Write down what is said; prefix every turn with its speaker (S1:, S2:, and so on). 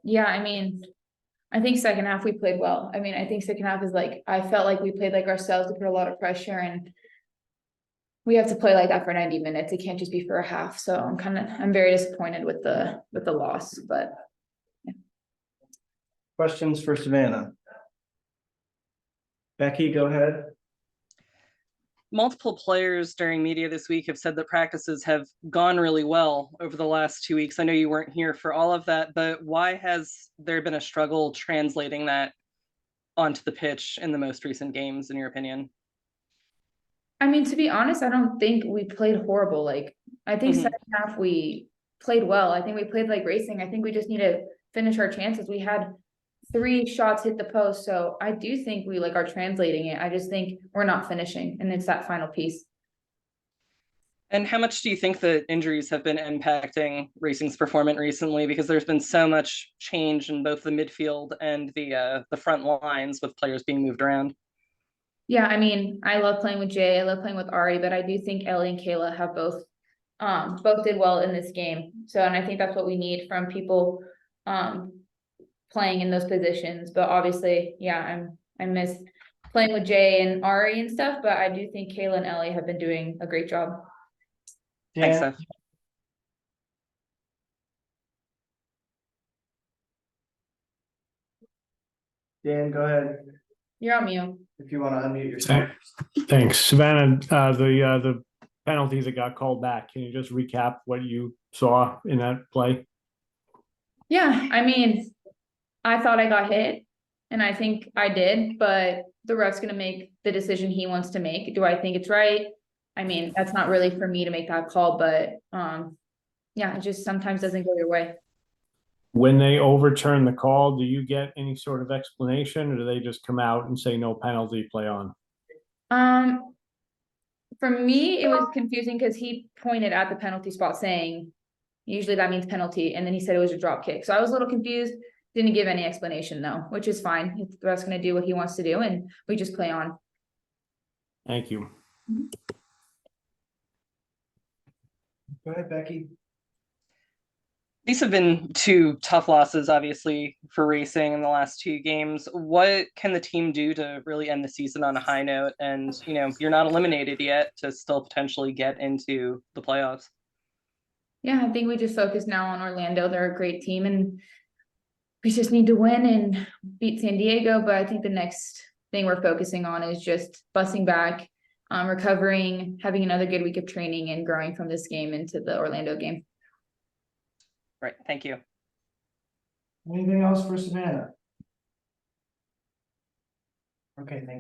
S1: Yeah, I mean, I think second half we played well. I mean, I think second half is like, I felt like we played like ourselves. We put a lot of pressure and we have to play like that for 90 minutes. It can't just be for a half. So I'm very disappointed with the loss, but.
S2: Questions for Savannah? Becky, go ahead.
S3: Multiple players during media this week have said that practices have gone really well over the last 2 weeks. I know you weren't here for all of that, but why has there been a struggle translating that onto the pitch in the most recent games, in your opinion?
S1: I mean, to be honest, I don't think we played horrible. Like, I think second half we played well. I think we played like racing. I think we just need to finish our chances. We had 3 shots hit the post. So I do think we like are translating it. I just think we're not finishing, and it's that final piece.
S3: And how much do you think the injuries have been impacting Racing's performance recently? Because there's been so much change in both the midfield and the front lines with players being moved around.
S1: Yeah, I mean, I love playing with Jay. I love playing with Ari, but I do think Ellie and Kayla have both did well in this game. So, and I think that's what we need from people playing in those positions. But obviously, yeah, I miss playing with Jay and Ari and stuff, but I do think Kayla and Ellie have been doing a great job.
S3: Thanks,
S2: Dan,
S3: Steph.
S2: Dan, go ahead
S1: You're on mute.
S2: if you want to unmute yourself.
S4: Thanks, Savannah. The penalty that got called back. Can you just recap what you saw in that play?
S1: Yeah, I mean, I thought I got hit, and I think I did, but the ref's gonna make the decision he wants to make. Do I think it's right? I mean, that's not really for me to make that call, but yeah, it just sometimes doesn't go your way.
S4: When they overturn the call, do you get any sort of explanation, or do they just come out and say no penalty, play on?
S1: For me, it was confusing because he pointed at the penalty spot saying, usually that means penalty, and then he said it was a drop kick. So I was a little confused. Didn't give any explanation though, which is fine. The ref's gonna do what he wants to do, and we just play on.
S4: Thank you.
S2: Go ahead, Becky.
S3: These have been 2 tough losses, obviously, for Racing in the last 2 games. What can the team do to really end the season on a high note? And, you're not eliminated yet to still potentially get into the playoffs.
S1: Yeah, I think we just focus now on Orlando. They're a great team, and we just need to win and beat San Diego. But I think the next thing we're focusing on is just busing back, recovering, having another good week of training, and growing from this game into the Orlando game.
S3: Right. Thank you.
S2: Anything else for Savannah? Okay, thank you.